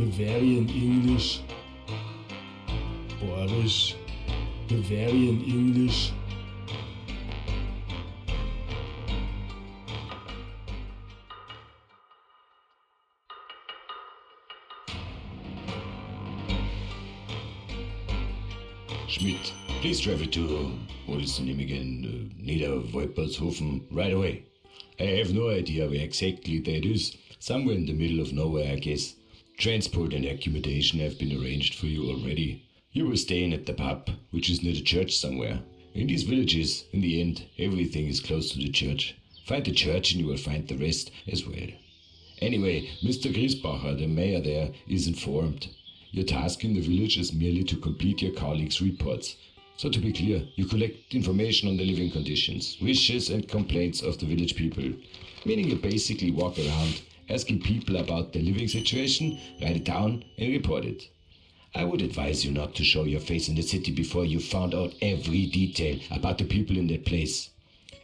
Bavarian English, Borisch, Bavarian English. Schmidt, please travel to, what is the name again, near Wolpertshofen right away. I have no idea where exactly that is, somewhere in the middle of nowhere I guess. Transport and accommodation have been arranged for you already. You were staying at the pub, which is near the church somewhere. In these villages, in the end, everything is close to the church. Find the church and you will find the rest as well. Anyway, Mr. Griesbacher, the mayor there, is informed. Your task in the village is merely to complete your colleagues' reports. So to be clear, you collect information on the living conditions, wishes and complaints of the village people. Meaning you basically walk around, asking people about their living situation, write it down and report it. I would advise you not to show your face in the city before you found out every detail about the people in that place.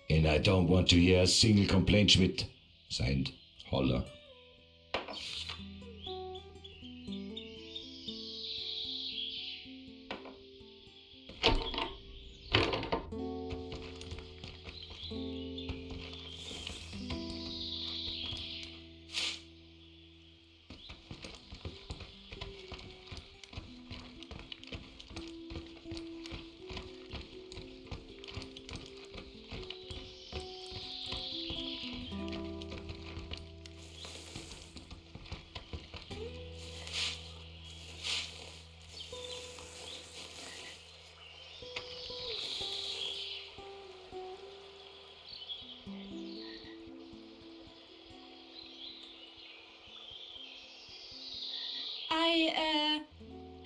And I don't want to hear a single complaint, Schmidt. Signed, Holler.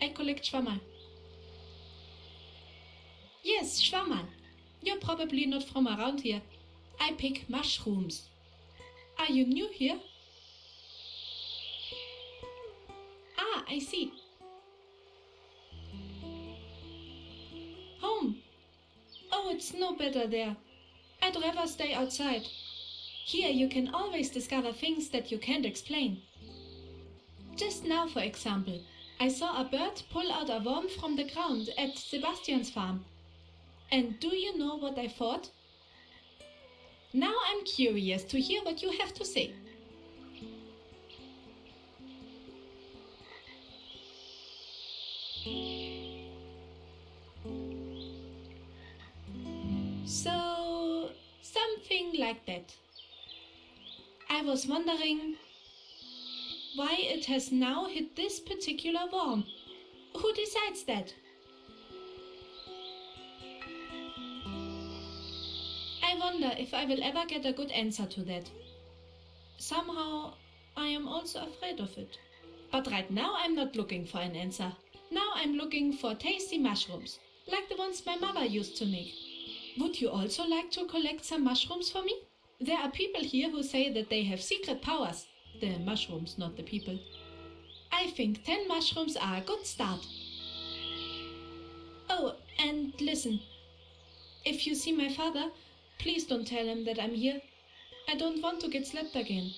I collect Schwammerl. Yes, Schwammerl. You're probably not from around here. I pick mushrooms. Are you new here? Ah, I see. Home. Oh, it's no better there. I'd rather stay outside. Here you can always discover things that you can't explain. Just now, for example, I saw a bird pull out a worm from the ground at Sebastian's farm. And do you know what I thought? Now I'm curious to hear what you have to say. So, something like that. I was wondering why it has now hit this particular worm. Who decides that? I wonder if I will ever get a good answer to that. Somehow, I am also afraid of it. But right now I'm not looking for an answer. Now I'm looking for tasty mushrooms, like the ones my mother used to make. Would you also like to collect some mushrooms for me? There are people here who say that they have secret powers. The mushrooms, not the people. I think 10 mushrooms are a good start. Oh, and listen. If you see my father, please don't tell him that I'm here. I don't want to get slapped again.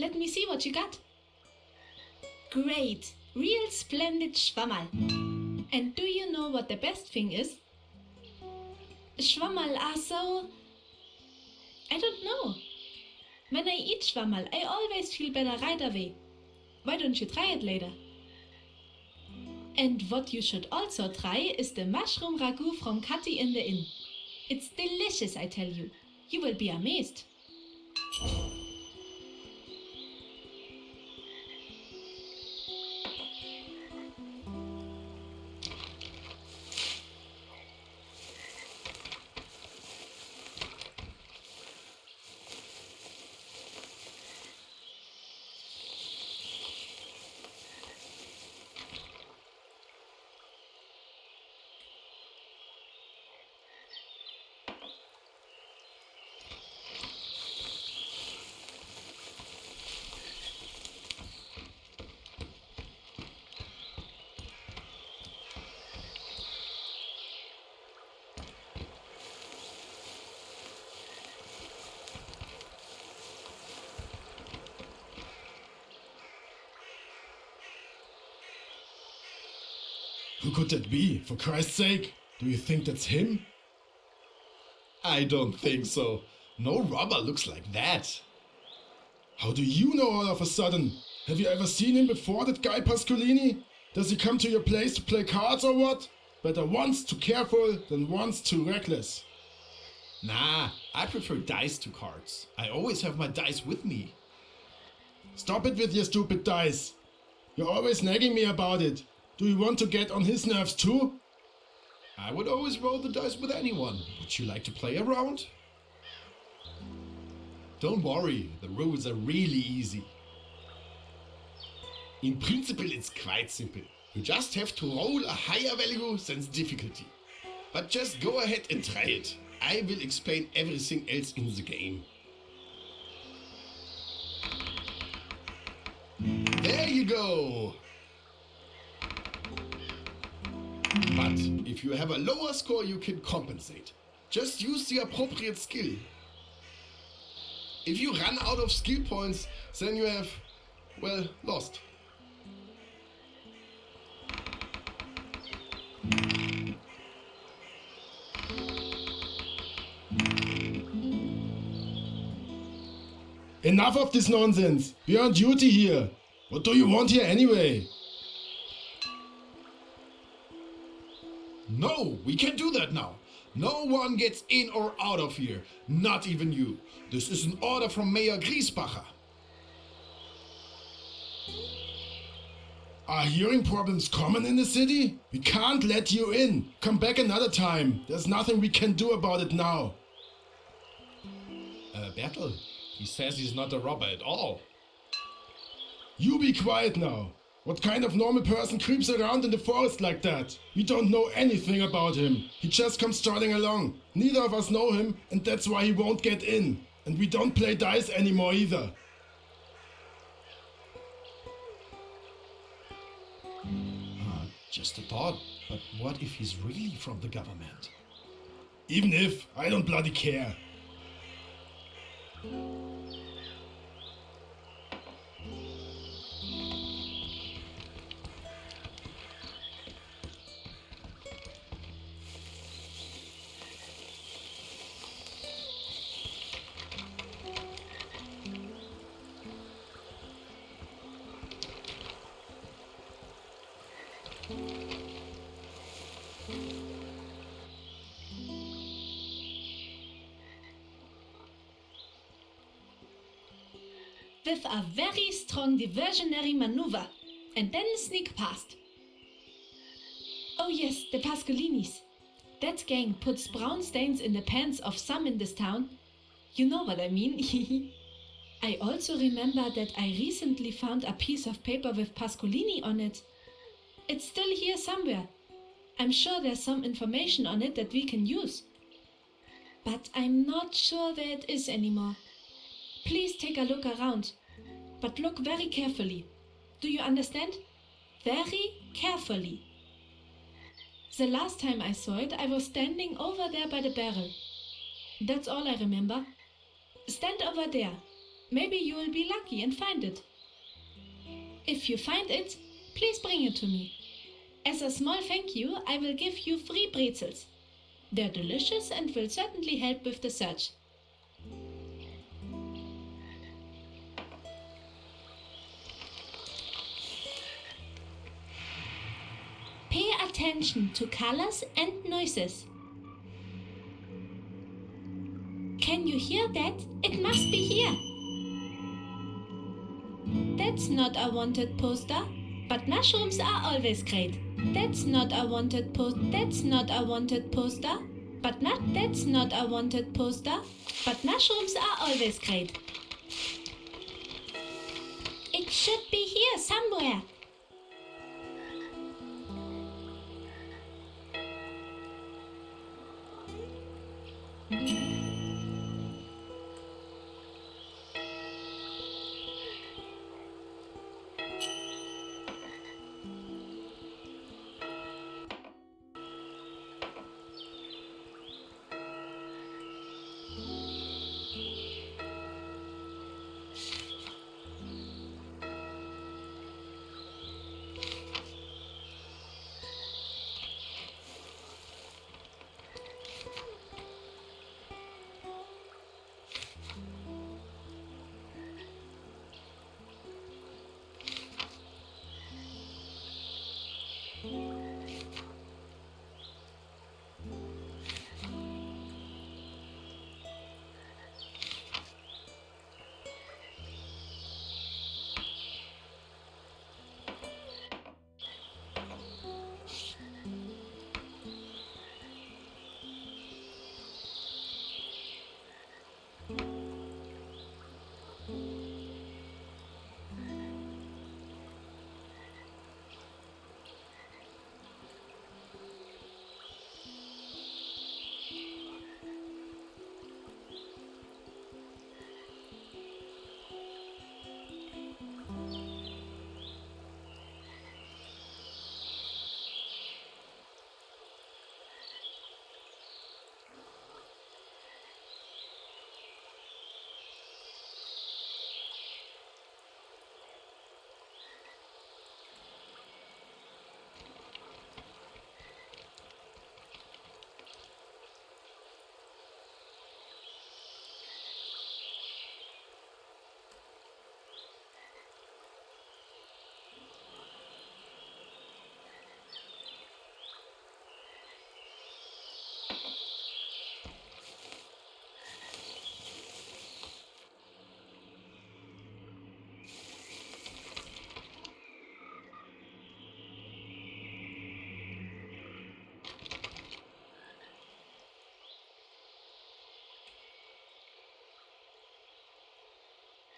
Let me see what you got. Great, real splendid Schwammerl. And do you know what the best thing is? Schwammerl are so... I don't know. When I eat Schwammerl, I always feel better right away. Why don't you try it later? And what you should also try is the mushroom ragu from Kati in the Inn. It's delicious, I tell you. You will be amazed. Who could that be? For Christ's sake, do you think that's him? I don't think so. No robber looks like that. How do you know all of a sudden? Have you ever seen him before, that guy Pascolini? Does he come to your place to play cards or what? Better once too careful than once too reckless. Nah, I prefer dice to cards. I always have my dice with me. Stop it with your stupid dice. You're always nagging me about it. Do you want to get on his nerves too? I would always roll the dice with anyone. Would you like to play around? Don't worry, the rules are really easy. In principle, it's quite simple. You just have to roll a higher value than the difficulty. But just go ahead and try it. I will explain everything else in the game. There you go! But if you have a lower score, you can compensate. Just use the appropriate skill. If you run out of skill points, then you have, well, lost. Enough of this nonsense. We're on duty here. What do you want here anyway? No, we can't do that now. No one gets in or out of here. Not even you. This is an order from Mayor Griesbacher. Are hearing problems common in the city? We can't let you in. Come back another time. There's nothing we can do about it now. Bertel, he says he's not a robber at all. You be quiet now. What kind of normal person creeps around in the forest like that? We don't know anything about him. He just comes strutting along. Neither of us know him, and that's why he won't get in. And we don't play dice anymore either. Just a thought, but what if he's really from the government? Even if, I don't bloody care. With a very strong diversionary maneuver, and then sneak past. Oh yes, the Pascolinis. That gang puts brown stains in the pants of some in this town. You know what I mean. I also remember that I recently found a piece of paper with Pascolini on it. It's still here somewhere. I'm sure there's some information on it that we can use. But I'm not sure where it is anymore. Please take a look around, but look very carefully. Do you understand? Very carefully. The last time I saw it, I was standing over there by the barrel. That's all I remember. Stand over there. Maybe you will be lucky and find it. If you find it, please bring it to me. As a small thank you, I will give you free pretzels. They're delicious and will certainly help with the search. Pay attention to colors and noises. Can you hear that? It must be here. That's not a wanted poster, but mushrooms are always great. That's not a wanted poster, but mushrooms are always great. It should be here somewhere.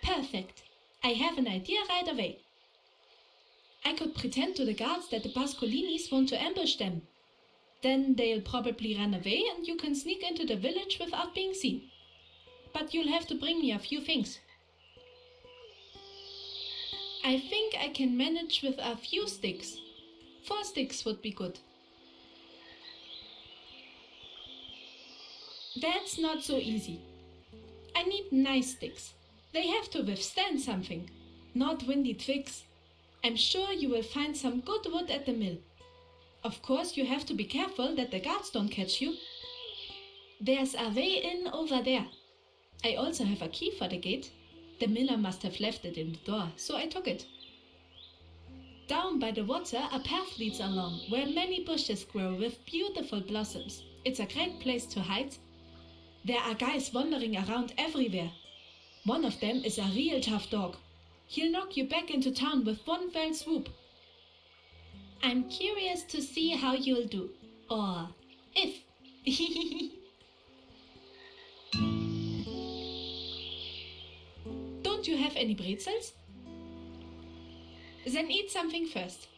Perfect. I have an idea right away. I could pretend to the guards that the Pascolinis want to ambush them. Then they'll probably run away and you can sneak into the village without being seen. But you'll have to bring me a few things. I think I can manage with a few sticks. 4 sticks would be good. That's not so easy. I need nice sticks. They have to withstand something, not windy twigs. I'm sure you will find some good wood at the mill. Of course, you have to be careful that the guards don't catch you. There's a way in over there. I also have a key for the gate. The miller must have left it in the door, so I took it. Down by the water, a path leads along, where many bushes grow with beautiful blossoms. It's a great place to hide. There are guys wandering around everywhere. One of them is a real tough dog. He'll knock you back into town with one fell swoop. I'm curious to see how you'll do. Or if. Don't you have any pretzels? Then eat something first.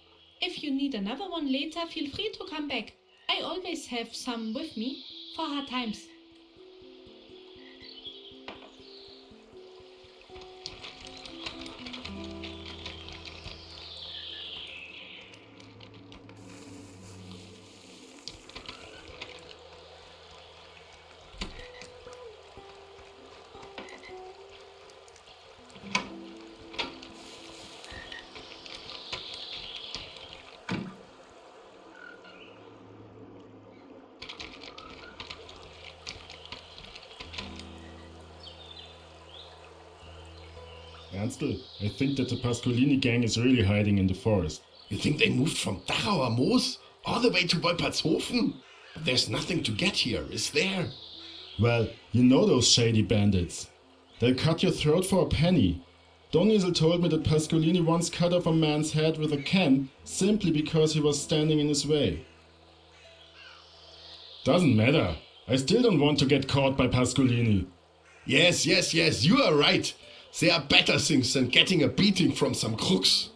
If you need another one later, feel free to come back. I always have some with me for hard times. Ernstl, I think that the Pascolini gang is really hiding in the forest. You think they moved from Dachauer Moos all the way to Wolpertshofen? There's nothing to get here, is there? Well, you know those shady bandits. They'll cut your throat for a penny. Donizel told me that Pascolini once cut off a man's head with a can simply because he was standing in his way. Doesn't matter. I still don't want to get caught by Pascolini. Yes, you are right. There are better things than getting a beating from some crooks.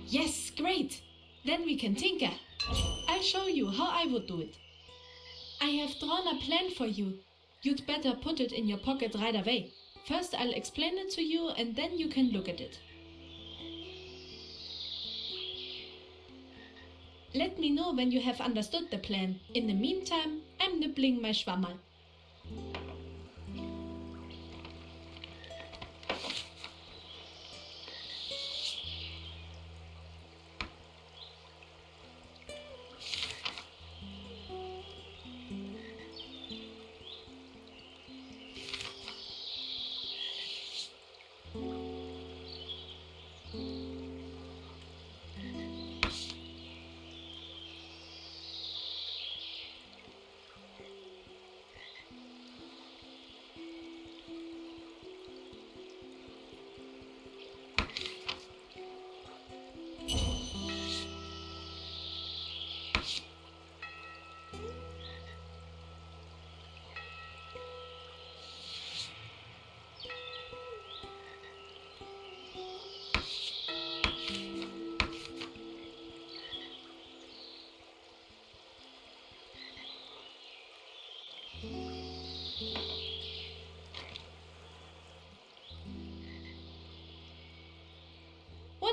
Yes, great. Then we can tinker. I'll show you how I would do it. I have drawn a plan for you. You'd better put it in your pocket right away. First I'll explain it to you and then you can look at it. Let me know when you have understood the plan. In the meantime, I'm nibbling my Schwammerl.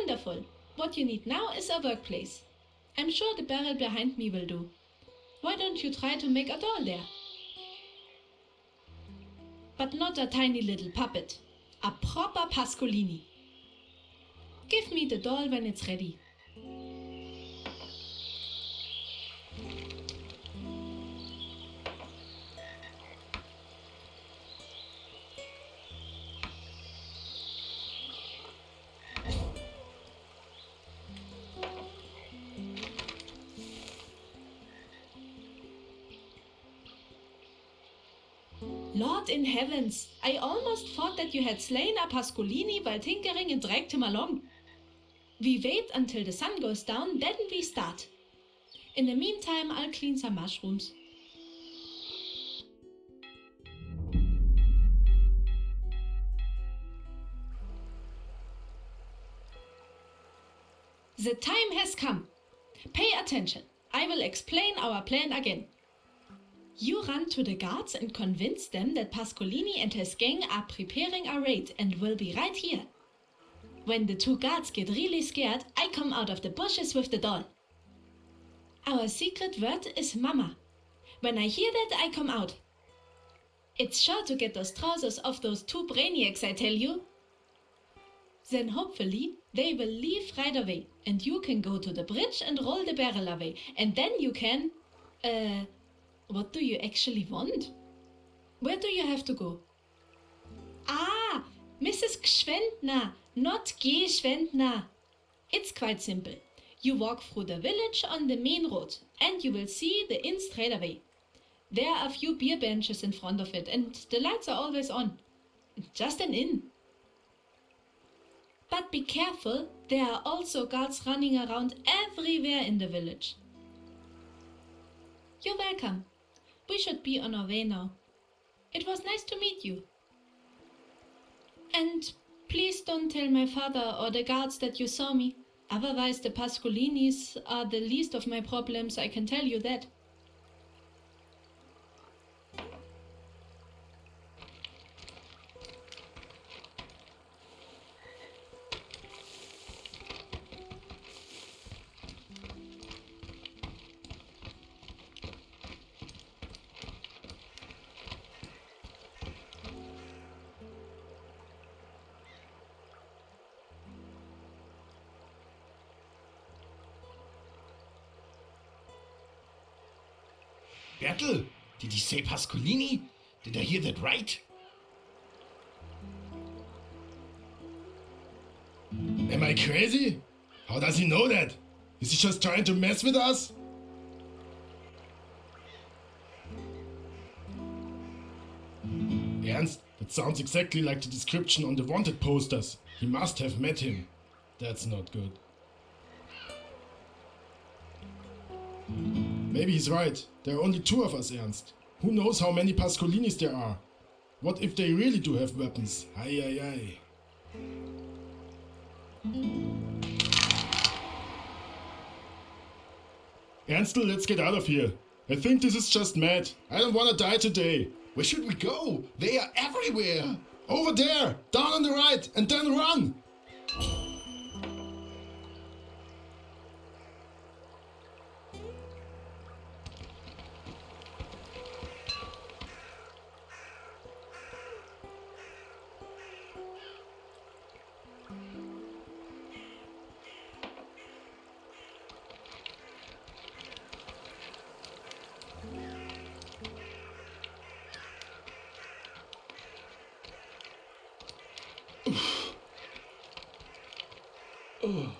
Wonderful. What you need now is a workplace. I'm sure the barrel behind me will do. Why don't you try to make a doll there? But not a tiny little puppet. A proper Pascolini. Give me the doll when it's ready. Lord in heavens, I almost thought that you had slain a Pascolini while tinkering and dragged him along. We wait until the sun goes down, then we start. In the meantime, I'll clean some mushrooms. The time has come. Pay attention. I will explain our plan again. You run to the guards and convince them that Pascolini and his gang are preparing a raid and will be right here. When the two guards get really scared, I come out of the bushes with the doll. Our secret word is Mama. When I hear that, I come out. It's sure to get those trousers off those two brainiacs, I tell you. Then hopefully they will leave right away and you can go to the bridge and roll the barrel away and then you can... What do you actually want? Where do you have to go? Ah, Mrs. Gschwendner, not Geschwendner. It's quite simple. You walk through the village on the main road and you will see the inn straight away. There are a few beer benches in front of it and the lights are always on. Just an inn. But be careful, there are also guards running around everywhere in the village. You're welcome. We should be on our way now. It was nice to meet you. And please don't tell my father or the guards that you saw me. Otherwise the Pascolinis are the least of my problems, I can tell you that. Bertel, did he say Pascolini? Did I hear that right? Am I crazy? How does he know that? Is he just trying to mess with us? Ernst, that sounds exactly like the description on the wanted posters. He must have met him. That's not good. Maybe he's right. There are only two of us, Ernst. Who knows how many Pascolinis there are? What if they really do have weapons? Ai ai ai. Ernstl, let's get out of here. I think this is just mad. I don't want to die today. Where should we go? They are everywhere. Over there! Down on the right! And then run! Oh.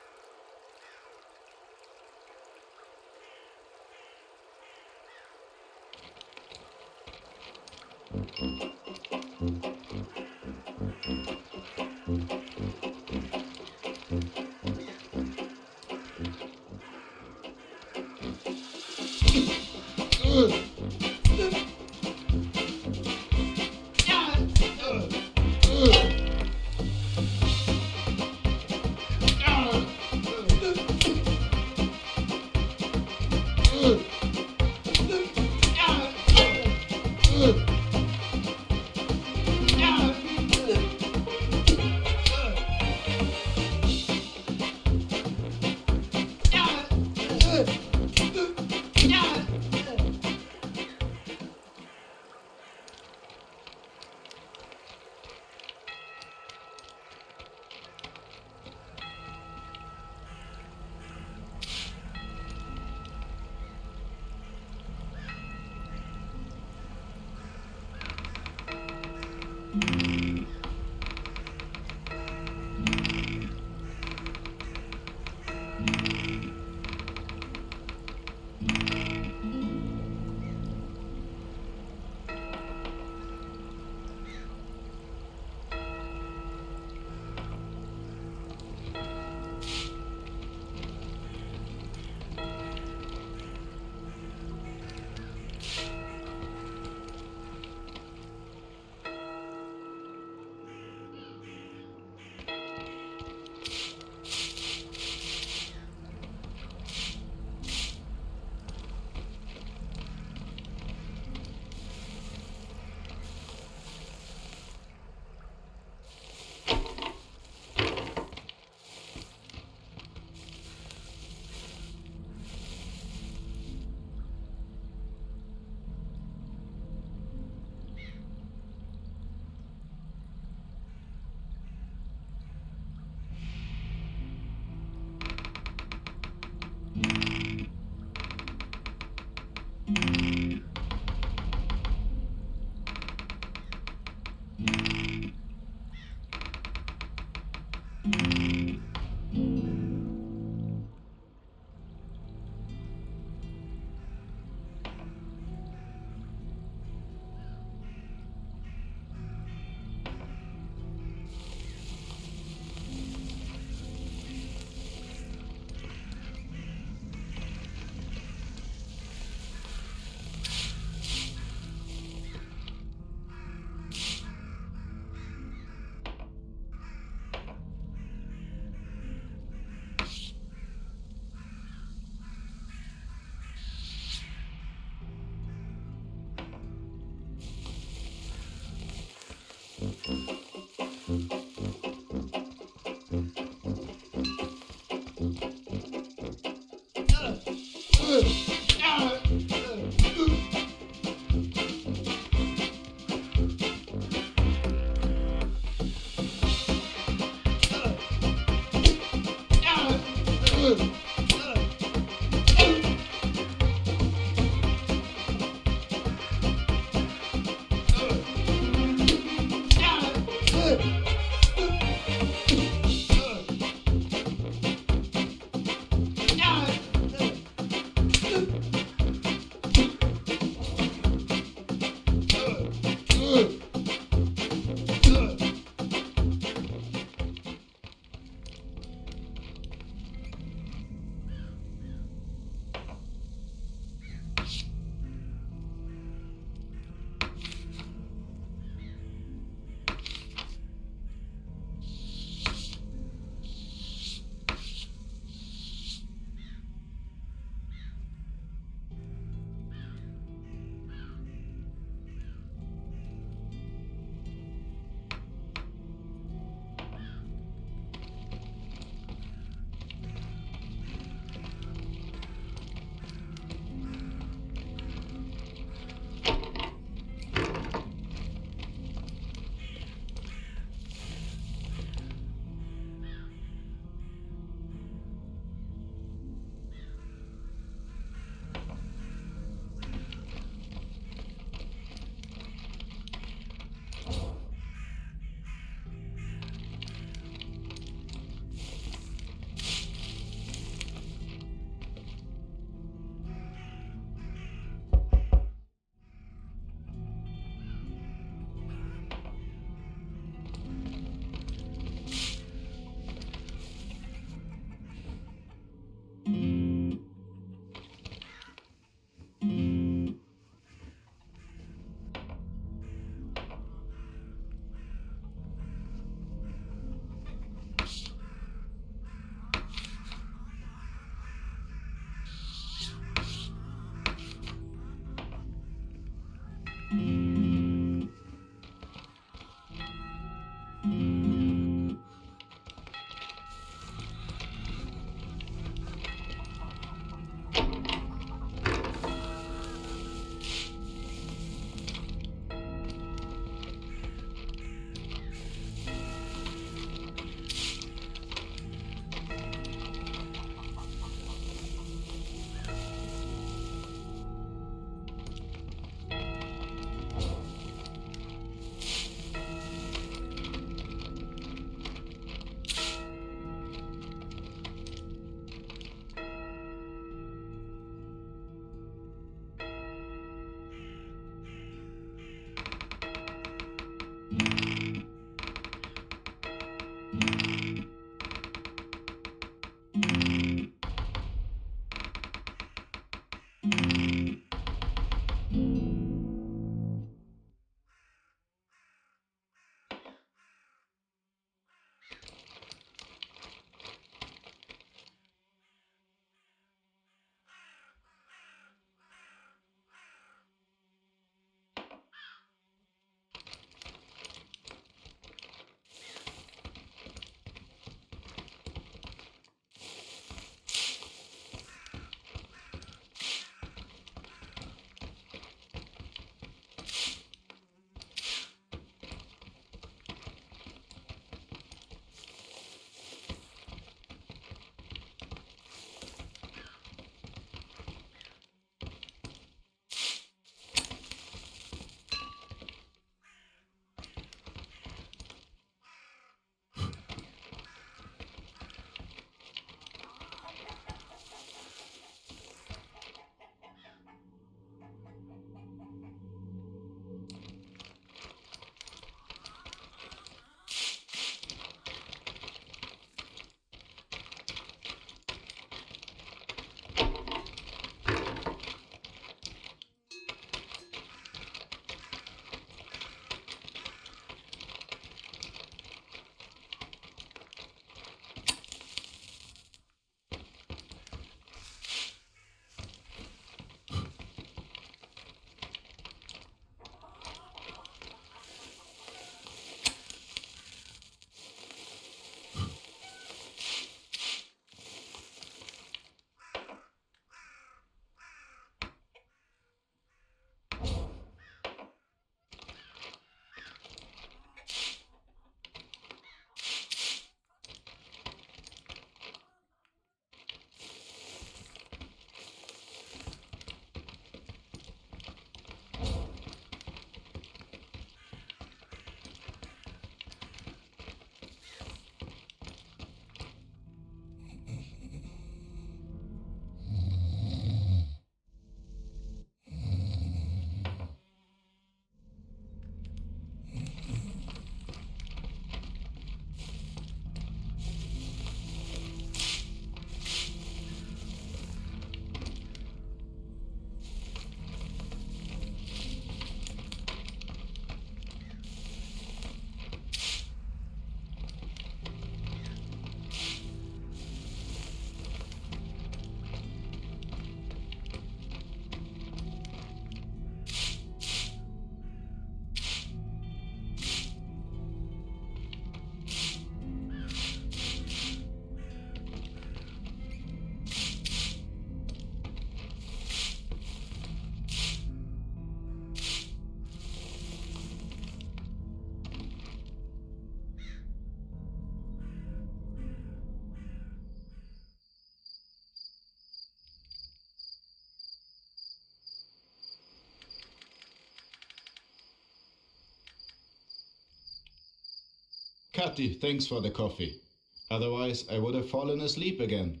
Katy, thanks for the coffee. Otherwise, I would have fallen asleep again.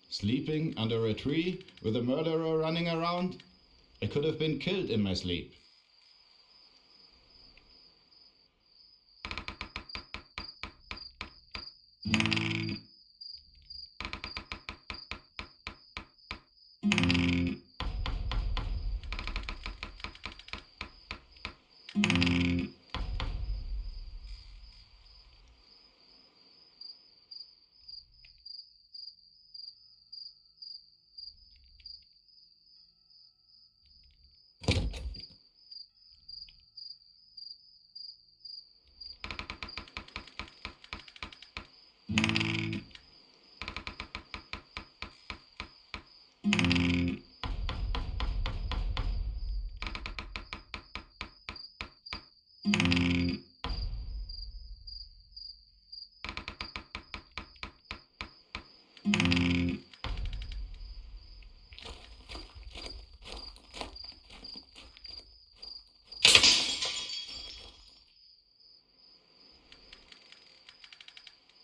Sleeping under a tree with a murderer running around? I could have been killed in my sleep.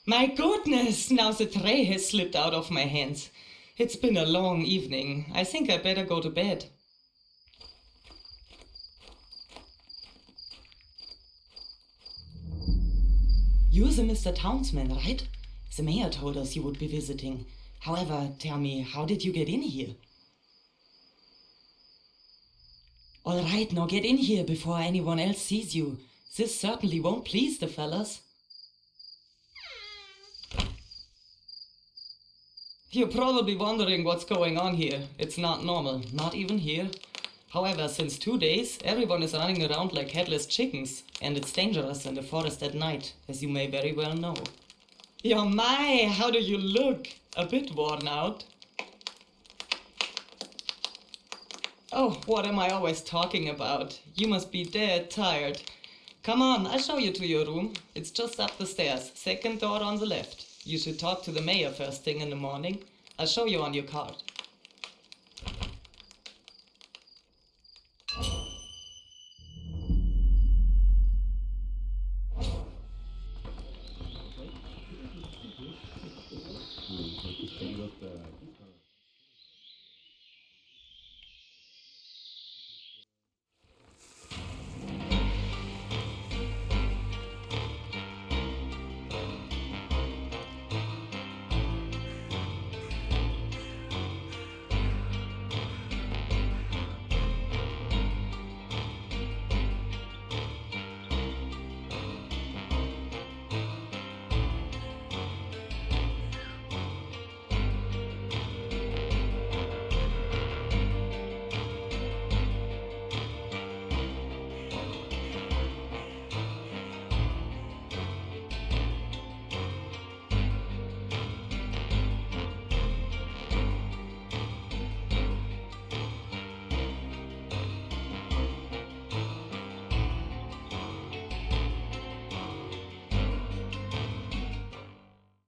My goodness, now the tray has slipped out of my hands. It's been a long evening. I think I better go to bed. You're the Mr. Townsman, right? The mayor told us you would be visiting. However, tell me, how did you get in here? All right, now get in here before anyone else sees you. This certainly won't please the fellas. You're probably wondering what's going on here. It's not normal, not even here. However, since 2 days, everyone is running around like headless chickens, and it's dangerous in the forest at night, as you may very well know. Yo, my, how do you look? A bit worn out. Oh, what am I always talking about? You must be dead tired. Come on, I'll show you to your room. It's just up the stairs, second door on the left. You should talk to the mayor first thing in the morning. I'll show you on your card.